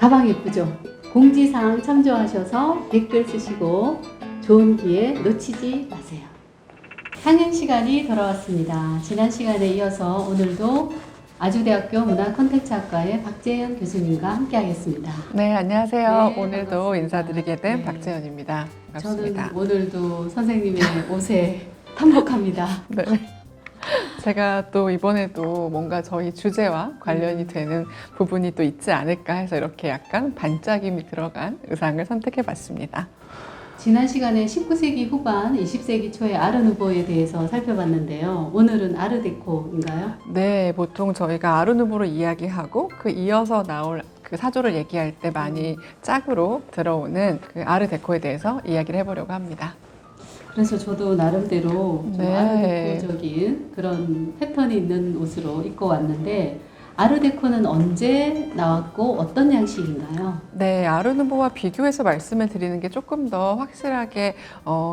가방 예쁘죠? 공지사항 참조하셔서 댓글 쓰시고 좋은 기회 놓치지 마세요. 상영 시간이 돌아왔습니다. 지난 시간에 이어서 오늘도 아주대학교 문화콘텐츠학과의 박재현 교수님과 함께 하겠습니다. 네, 안녕하세요. 네, 오늘도 반갑습니다. 인사드리게 된 네. 박재현입니다. 반갑습니다. 저는 오늘도 선생님의 옷에 탐복합니다. 네. 제가 또 이번에도 뭔가 저희 주제와 관련이 되는 부분이 또 있지 않을까 해서 이렇게 약간 반짝임이 들어간 의상을 선택해 봤습니다. 지난 시간에 19세기 후반, 20세기 초의 아르누보에 대해서 살펴봤는데요. 오늘은 아르데코인가요? 네, 보통 저희가 아르누보로 이야기하고 그 이어서 나올 그 사조를 얘기할 때 많이 짝으로 들어오는 그 아르데코에 대해서 이야기를 해보려고 합니다. 그래서 저도 나름대로 좀 네. 아르데코적인 그런 패턴이 있는 옷으로 입고 왔는데, 아르데코는 언제 나왔고 어떤 양식인가요? 네, 아르누보와 비교해서 말씀을 드리는 게 조금 더 확실하게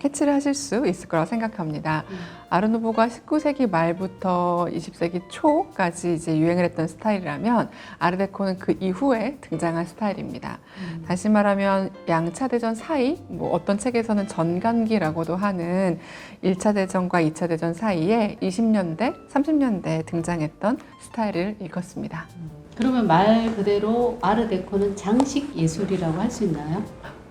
캐치를 하실 수 있을 거라고 생각합니다. 아르누보가 19세기 말부터 20세기 초까지 이제 유행을 했던 스타일이라면 아르데코는 그 이후에 등장한 스타일입니다. 다시 말하면 양차 대전 사이, 뭐 어떤 책에서는 전간기라고도 하는 1차 대전과 2차 대전 사이에 20년대, 30년대에 등장했던 스타일을 일컫습니다. 그러면 말 그대로 아르데코는 장식 예술이라고 할 수 있나요?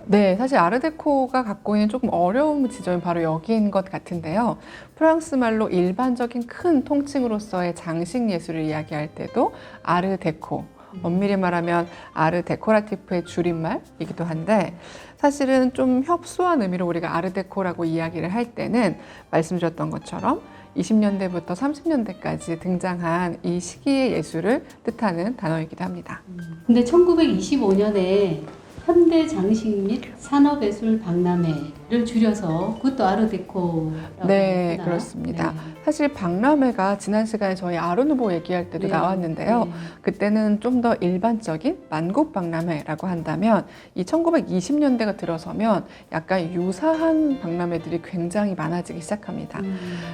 네, 사실 아르데코가 갖고 있는 조금 어려운 지점이 바로 여기인 것 같은데요. 프랑스 말로 일반적인 큰 통칭으로서의 장식 예술을 이야기할 때도 아르데코, 엄밀히 말하면 아르데코라티프의 줄임말이기도 한데, 사실은 좀 협소한 의미로 우리가 아르데코라고 이야기를 할 때는 말씀드렸던 것처럼 20년대부터 30년대까지 등장한 이 시기의 예술을 뜻하는 단어이기도 합니다. 근데 1925년에 현대 장식 및 산업예술 박람회를 줄여서 그것도 아르데코라고 네, 하나요? 그렇습니다. 네. 사실 박람회가 지난 시간에 저희 아르누보 얘기할 때도 네. 나왔는데요. 네. 그때는 좀 더 일반적인 만국 박람회라고 한다면 이 1920년대가 들어서면 약간 유사한 박람회들이 굉장히 많아지기 시작합니다.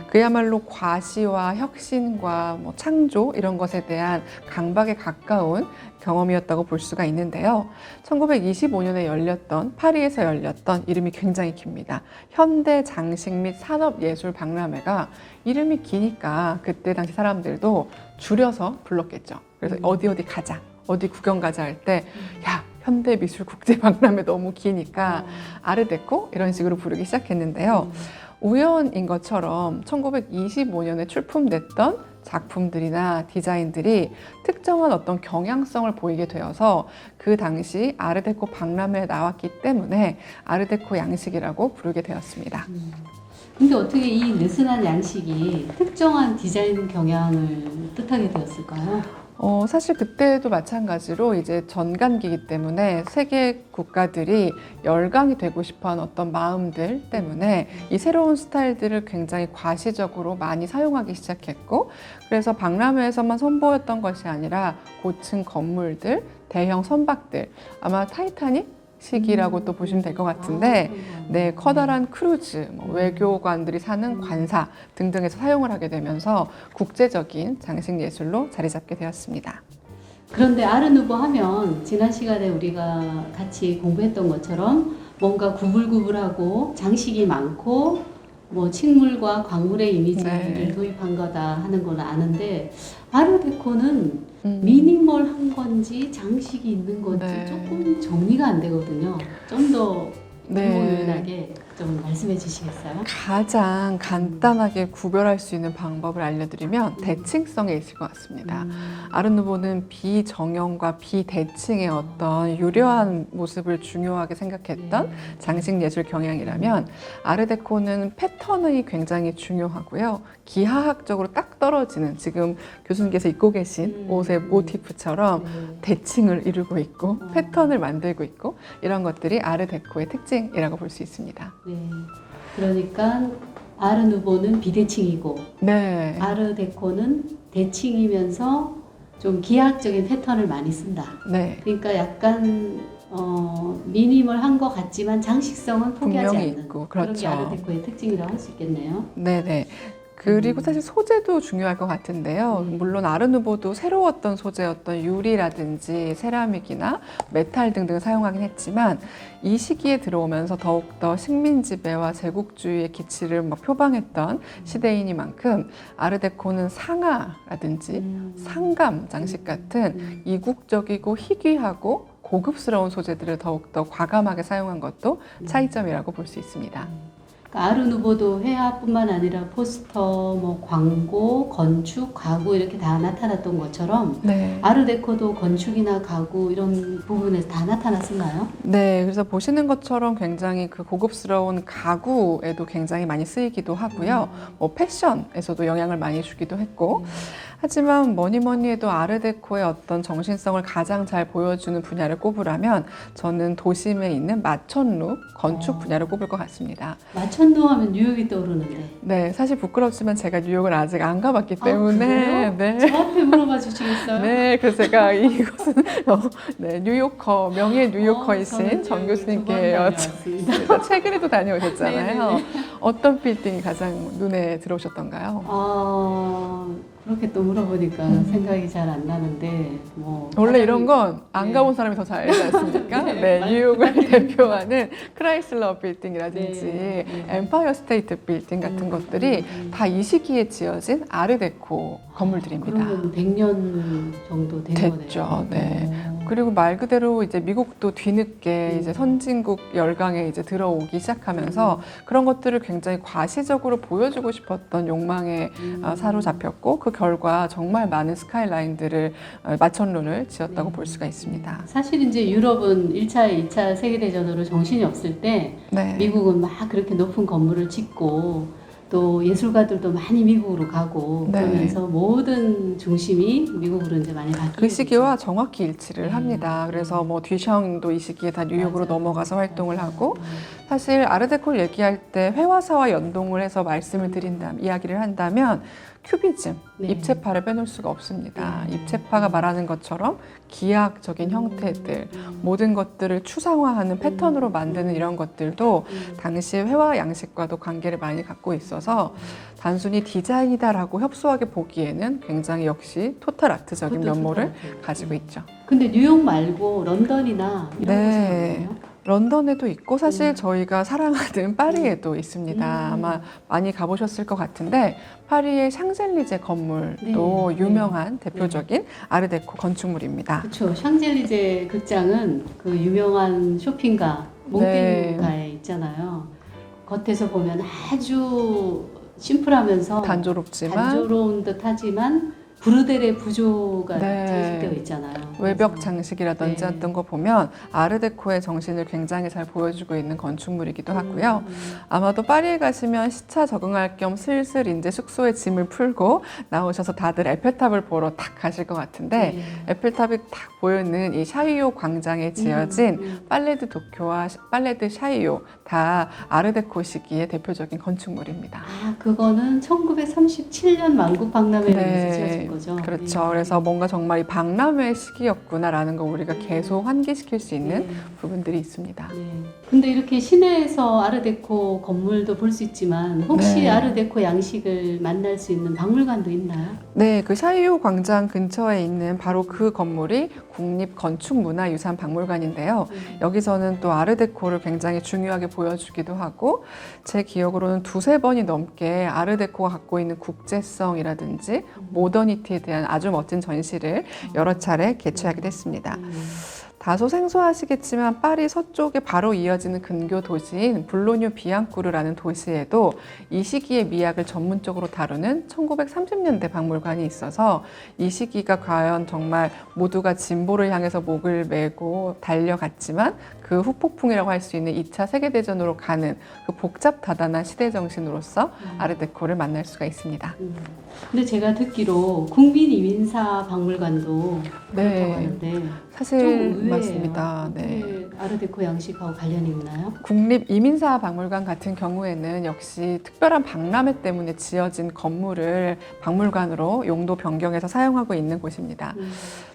그야말로 과시와 혁신과 뭐 창조 이런 것에 대한 강박에 가까운 경험이었다고 볼 수가 있는데요. 1925년에 열렸던 파리에서 열렸던 이름이 굉장히 깁니다. 현대 장식 및 산업예술 박람회가 이름이 기니까 그때 당시 사람들도 줄여서 불렀겠죠. 그래서 어디 가자, 어디 구경 가자 할 때 야, 현대미술 국제박람회 너무 기니까 아르데코 이런 식으로 부르기 시작했는데요. 우연인 것처럼 1925년에 출품됐던 작품들이나 디자인들이 특정한 어떤 경향성을 보이게 되어서 그 당시 아르데코 박람회에 나왔기 때문에 아르데코 양식이라고 부르게 되었습니다. 근데 어떻게 이 느슨한 양식이 특정한 디자인 경향을 뜻하게 되었을까요? 사실 그때도 마찬가지로 이제 전간기이기 때문에 세계 국가들이 열강이 되고 싶어하는 어떤 마음들 때문에 이 새로운 스타일들을 굉장히 과시적으로 많이 사용하기 시작했고, 그래서 박람회에서만 선보였던 것이 아니라 고층 건물들, 대형 선박들, 아마 타이타닉 시기라고 또 보시면 될 것 같은데, 네, 커다란 크루즈, 뭐 외교관들이 사는 관사 등등에서 사용을 하게 되면서 국제적인 장식 예술로 자리 잡게 되었습니다. 그런데 아르누보 하면 지난 시간에 우리가 같이 공부했던 것처럼 뭔가 구불구불하고 장식이 많고 뭐 식물과 광물의 이미지를 네. 도입한 거다 하는 건 아는데, 아르데코는 미니멀한 건지 장식이 있는 건지 네. 조금 정리가 안 되거든요. 좀 더 네. 유연하게 좀 말씀해 주시겠어요? 가장 간단하게 구별할 수 있는 방법을 알려드리면 대칭성에 있을 것 같습니다. 아르누보는 비정형과 비대칭의 어떤 유려한 모습을 중요하게 생각했던 장식 예술 경향이라면, 아르데코는 패턴이 굉장히 중요하고요. 기하학적으로 딱 떨어지는, 지금 교수님께서 입고 계신 옷의 모티프처럼 대칭을 이루고 있고 패턴을 만들고 있고, 이런 것들이 아르데코의 특징이라고 볼 수 있습니다. 네. 그러니까 아르누보는 비대칭이고 네. 아르데코는 대칭이면서 좀 기하학적인 패턴을 많이 쓴다. 네. 그러니까 약간 미니멀한 것 같지만 장식성은 포기하지 분명히 않는 있고, 그런 게 그렇죠. 아르데코의 특징이라고 할 수 있겠네요. 네네. 그리고 사실 소재도 중요할 것 같은데요. 물론 아르누보도 새로웠던 소재였던 유리라든지 세라믹이나 메탈 등등 사용하긴 했지만 이 시기에 들어오면서 더욱더 식민 지배와 제국주의의 기치를 막 표방했던 시대이니만큼 아르데코는 상아라든지 상감 장식 같은 이국적이고 희귀하고 고급스러운 소재들을 더욱더 과감하게 사용한 것도 차이점이라고 볼 수 있습니다. 그러니까 아르누보도 회화뿐만 아니라 포스터, 뭐 광고, 건축, 가구 이렇게 다 나타났던 것처럼 네. 아르데코도 건축이나 가구 이런 부분에서 다 나타났었나요? 네, 그래서 보시는 것처럼 굉장히 그 고급스러운 가구에도 굉장히 많이 쓰이기도 하고요. 뭐 패션에서도 영향을 많이 주기도 했고. 하지만 뭐니 해도 아르데코의 어떤 정신성을 가장 잘 보여주는 분야를 꼽으라면 저는 도심에 있는 마천루 건축 분야를 꼽을 것 같습니다. 마천루 하면 뉴욕이 떠오르는데. 네, 사실 부끄럽지만 제가 뉴욕을 아직 안 가봤기 아, 때문에 그래요? 저한테 물어봐 주시겠어요? 네, 그래서 제가 이곳은 네, 뉴요커 명예 뉴요커이신 저는 정 뉴욕을 교수님께 두번 여쭙습니다. 다녀왔습니다. 최근에도 다녀오셨잖아요. 네네네. 어떤 빌딩이 가장 눈에 들어오셨던가요? 그렇게 또 물어보니까 생각이 잘 안 나는데 뭐 원래 이런 건 안 네. 가본 사람이 더 잘 알지 않습니까? 네, 네, 많이 뉴욕을 대표하는 크라이슬러 빌딩이라든지 네, 네. 엠파이어 스테이트 빌딩 같은 것들이 다 이 시기에 지어진 아르데코 건물들입니다. 그러면 100년 정도 된 됐죠. 거네요. 네. 그리고 말 그대로 이제 미국도 뒤늦게 이제 음. 선진국 열강에 이제 들어오기 시작하면서 그런 것들을 굉장히 과시적으로 보여주고 싶었던 욕망에 사로잡혔고 그 결과 정말 많은 스카이라인들을 마천루를 지었다고 볼 수가 있습니다. 사실 이제 유럽은 1차, 2차 세계대전으로 정신이 없을 때 네. 미국은 막 그렇게 높은 건물을 짓고 또 예술가들도 많이 미국으로 가고 네. 그러면서 모든 중심이 미국으로 이제 많이 바뀌고 그 시기와 정확히 일치를 합니다. 네. 그래서 뭐 듀샹도 이 시기에 다 뉴욕으로 맞아요. 넘어가서 활동을 맞아요. 하고 사실 아르데코를 얘기할 때 회화사와 연동을 해서 말씀을 드린다면 이야기를 한다면 큐비즘, 네. 입체파를 빼놓을 수가 없습니다. 네. 입체파가 말하는 것처럼 기하학적인 형태들, 모든 것들을 추상화하는 패턴으로 만드는 이런 것들도 당시 회화 양식과도 관계를 많이 갖고 있어서 단순히 디자인이다라고 협소하게 보기에는 굉장히 역시 토탈 아트적인 그것도 면모를 토탈 아트. 가지고 있죠. 근데 뉴욕 말고 런던이나 이런 네. 곳은 어때요? 런던에도 있고 사실 저희가 사랑하는 파리에도 있습니다. 아마 많이 가보셨을 것 같은데 파리의 샹젤리제 건물도 네. 유명한 대표적인 아르데코 건축물입니다. 그렇죠. 샹젤리제 극장은 그 유명한 쇼핑가 네. 몽땡가에 있잖아요. 겉에서 보면 아주 심플하면서 단조로운 듯하지만 브루델의 구조가 네. 장식되어 있잖아요. 외벽 그래서 장식이라든지 네. 어떤 거 보면 아르데코의 정신을 굉장히 잘 보여주고 있는 건축물이기도 하고요. 아마도 파리에 가시면 시차 적응할 겸 슬슬 이제 숙소에 짐을 풀고 나오셔서 다들 에펠탑을 보러 탁 가실 것 같은데 네. 에펠탑이 탁 보이는 이 샤이오 광장에 지어진 팔레드 도쿄와 팔레드 샤이오 다 아르데코 시기의 대표적인 건축물입니다. 아, 그거는 1937년 만국 박람회를 네. 위해서 지어진 거죠. 그렇죠. 네. 그래서 뭔가 정말 이 박람회 시기였구나라는 걸 우리가 계속 환기시킬 수 있는 네. 부분들이 있습니다. 네. 근데 이렇게 시내에서 아르데코 건물도 볼 수 있지만 혹시 네. 아르데코 양식을 만날 수 있는 박물관도 있나요? 네, 그 샤이오 광장 근처에 있는 바로 그 건물이 국립건축문화유산박물관인데요. 여기서는 또 아르데코를 굉장히 중요하게 보여주기도 하고 제 기억으로는 두세 번이 넘게 아르데코가 갖고 있는 국제성이라든지 모더니티에 대한 아주 멋진 전시를 여러 차례 개최하기도 했습니다. 다소 생소하시겠지만 파리 서쪽에 바로 이어지는 근교 도시인 블로뉴 비앙쿠르라는 도시에도 이 시기의 미학을 전문적으로 다루는 1930년대 박물관이 있어서 이 시기가 과연 정말 모두가 진보를 향해서 목을 메고 달려갔지만 그 후폭풍이라고 할 수 있는 2차 세계대전으로 가는 그 복잡다단한 시대정신으로서 아르데코를 만날 수가 있습니다. 근데 제가 듣기로 국민이민사 박물관도 그렇다고 네. 하는데 사실 좀 의외네요. 맞습니다. 네. 어떻게 아르데코 양식하고 관련이 있나요? 국립이민사박물관 같은 경우에는 역시 특별한 박람회 때문에 지어진 건물을 박물관으로 용도 변경해서 사용하고 있는 곳입니다.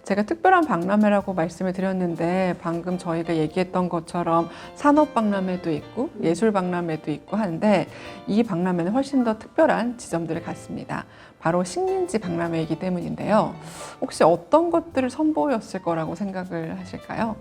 제가 특별한 박람회라고 말씀을 드렸는데 방금 저희가 얘기했던 것처럼 산업박람회도 있고 예술박람회도 있고 한데 이 박람회는 훨씬 더 특별한 지점들을 갖습니다. 바로 식민지 박람회이기 때문인데요. 혹시 어떤 것들을 선보였을 거라고 생각을 하실까요?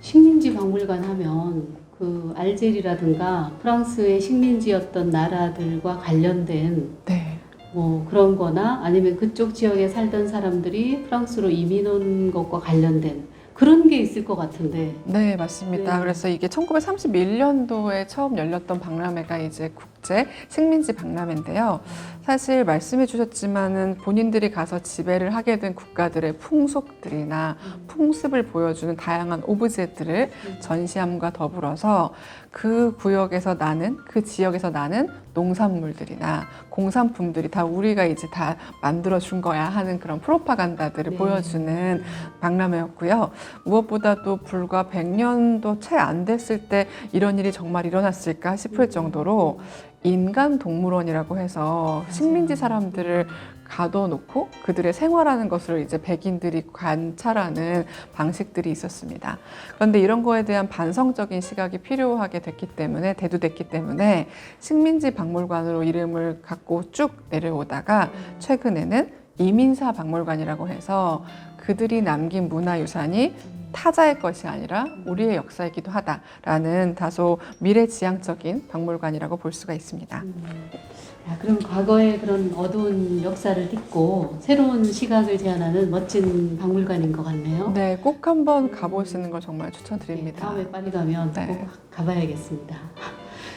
식민지 박물관 하면 그 알제리라든가 프랑스의 식민지였던 나라들과 관련된 네. 뭐 그런 거나 아니면 그쪽 지역에 살던 사람들이 프랑스로 이민 온 것과 관련된 그런 게 있을 것 같은데. 네, 맞습니다. 네. 그래서 이게 1931년도에 처음 열렸던 박람회가 이제 국제 식민지 박람회인데요. 사실 말씀해 주셨지만은 본인들이 가서 지배를 하게 된 국가들의 풍속들이나 풍습을 보여주는 다양한 오브제들을 전시함과 더불어서 그 구역에서 나는, 그 지역에서 나는 농산물들이나 공산품들이 다 우리가 이제 다 만들어준 거야 하는 그런 프로파간다들을 네. 보여주는 박람회였고요. 무엇보다도 불과 100년도 채 안 됐을 때 이런 일이 정말 일어났을까 싶을 정도로 인간 동물원이라고 해서 식민지 사람들을 가둬놓고 그들의 생활하는 것을 이제 백인들이 관찰하는 방식들이 있었습니다. 그런데 이런 거에 대한 반성적인 시각이 필요하게 됐기 때문에 대두됐기 때문에 식민지 박물관으로 이름을 갖고 쭉 내려오다가 최근에는 이민사 박물관이라고 해서 그들이 남긴 문화유산이 타자의 것이 아니라 우리의 역사이기도 하다라는 다소 미래지향적인 박물관이라고 볼 수가 있습니다. 야, 그럼 과거의 그런 어두운 역사를 딛고 새로운 시각을 제안하는 멋진 박물관인 것 같네요. 네, 꼭 한번 가보시는 걸 정말 네, 추천드립니다. 다음에 파리 가면 네. 꼭 가봐야겠습니다.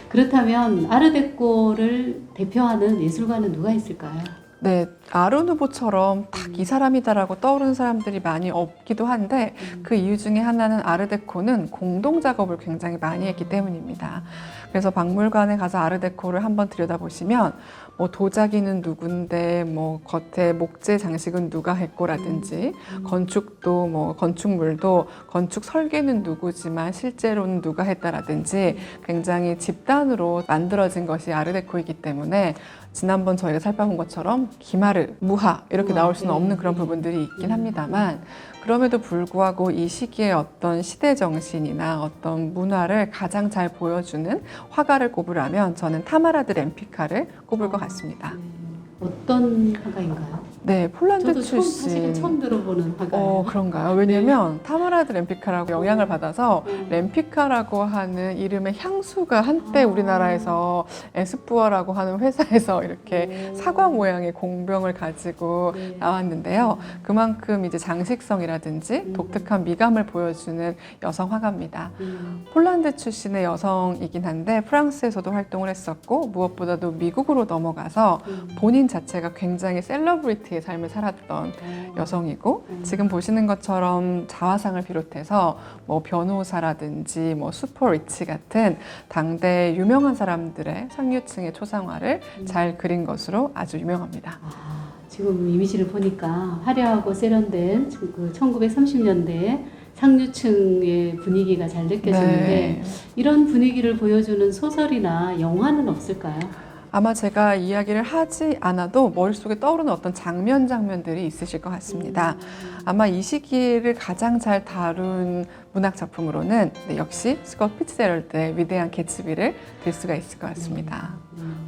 그렇다면 아르데코를 대표하는 예술가는 누가 있을까요? 네, 아르누보처럼 딱 이 사람이다라고 떠오르는 사람들이 많이 없기도 한데 그 이유 중에 하나는 아르데코는 공동 작업을 굉장히 많이 했기 때문입니다. 그래서 박물관에 가서 아르데코를 한번 들여다보시면 뭐 도자기는 누군데 뭐 겉에 목재 장식은 누가 했고라든지 건축도 뭐 건축물도 건축 설계는 누구지만 실제로는 누가 했다라든지 굉장히 집단으로 만들어진 것이 아르데코이기 때문에 지난번 저희가 살펴본 것처럼 기마르, 무하 이렇게 나올 수는 없는 그런 부분들이 있긴 합니다만 그럼에도 불구하고 이 시기의 어떤 시대 정신이나 어떤 문화를 가장 잘 보여주는 화가를 꼽으라면 저는 타마라드 램피카를 꼽을 것 같습니다. 어떤 화가인가요? 네, 폴란드 저도 출신. 사실은 처음 들어보는 화가예요. 그런가요? 왜냐면 타마라드 램피카라고 영향을 받아서 네. 램피카라고 하는 이름의 향수가 한때 우리나라에서 에스쁘어라고 하는 회사에서 이렇게 사과 모양의 공병을 가지고 네. 나왔는데요. 그만큼 이제 장식성이라든지 독특한 미감을 보여주는 여성 화가입니다. 폴란드 출신의 여성이긴 한데 프랑스에서도 활동을 했었고 무엇보다도 미국으로 넘어가서 본인 자체가 굉장히 셀러브리티의 삶을 살았던 여성이고 지금 보시는 것처럼 자화상을 비롯해서 뭐 변호사라든지 뭐 슈퍼리치 같은 당대 유명한 사람들의 상류층의 초상화를 잘 그린 것으로 아주 유명합니다. 지금 이미지를 보니까 화려하고 세련된 그 1930년대 상류층의 분위기가 잘 느껴지는데 네. 이런 분위기를 보여주는 소설이나 영화는 없을까요? 아마 제가 이야기를 하지 않아도 머릿속에 떠오르는 어떤 장면들이 있으실 것 같습니다. 아마 이 시기를 가장 잘 다룬 문학 작품으로는 역시 스콧 피츠제럴드의 위대한 개츠비를 들 수가 있을 것 같습니다.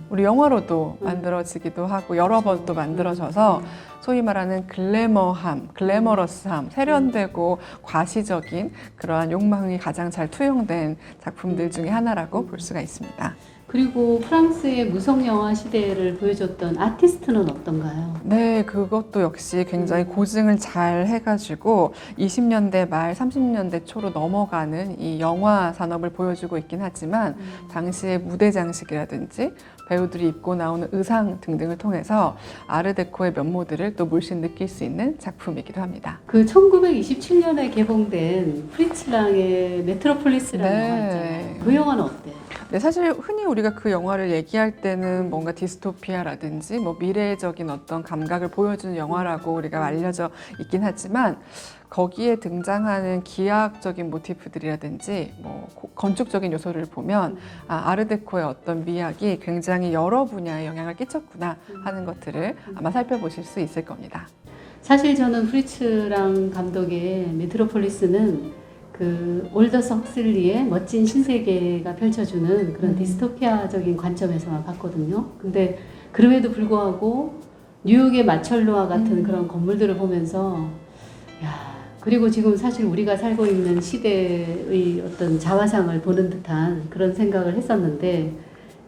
우리 영화로도 만들어지기도 하고 여러 번 또 만들어져서 소위 말하는 글래머함, 글래머러스함, 세련되고 과시적인 그러한 욕망이 가장 잘 투영된 작품들 중에 하나라고 볼 수가 있습니다. 그리고 프랑스의 무성 영화 시대를 보여줬던 아티스트는 어떤가요? 네, 그것도 역시 굉장히 고증을 잘 해가지고 20년대 말 30년대 초로 넘어가는 이 영화 산업을 보여주고 있긴 하지만 당시의 무대 장식이라든지 배우들이 입고 나오는 의상 등등을 통해서 아르데코의 면모들을 또 물씬 느낄 수 있는 작품이기도 합니다. 그 1927년에 개봉된 프리츠 랑의 메트로폴리스라는 네. 영화 있잖아요. 그 영화는 어때요? 네, 사실 흔히 우리가 그 영화를 얘기할 때는 뭔가 디스토피아라든지 뭐 미래적인 어떤 감각을 보여주는 영화라고 우리가 알려져 있긴 하지만 거기에 등장하는 기하학적인 모티프들이라든지 뭐 건축적인 요소를 보면 아르데코의 어떤 미학이 굉장히 여러 분야에 영향을 끼쳤구나 하는 것들을 아마 살펴보실 수 있을 겁니다. 사실 저는 프리츠랑 감독의 메트로폴리스는 그 올더스 헉슬리의 멋진 신세계가 펼쳐주는 그런 디스토피아적인 관점에서만 봤거든요. 근데 그럼에도 불구하고 뉴욕의 마철로와 같은 그런 건물들을 보면서 야, 그리고 지금 사실 우리가 살고 있는 시대의 어떤 자화상을 보는 듯한 그런 생각을 했었는데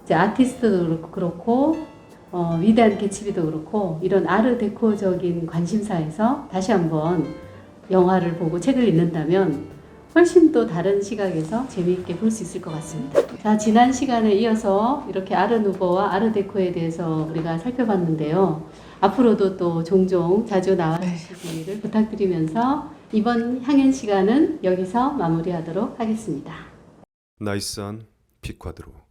이제 아티스트도 그렇고 위대한 개츠비도 그렇고 이런 아르데코적인 관심사에서 다시 한번 영화를 보고 책을 읽는다면 훨씬 또 다른 시각에서 재미있게 볼 수 있을 것 같습니다. 자, 지난 시간에 이어서 이렇게 아르누보와 아르데코에 대해서 우리가 살펴봤는데요. 앞으로도 또 종종 자주 나와주시기를 부탁드리면서 이번 향연 시간은 여기서 마무리하도록 하겠습니다. 나이스한 피콰드로.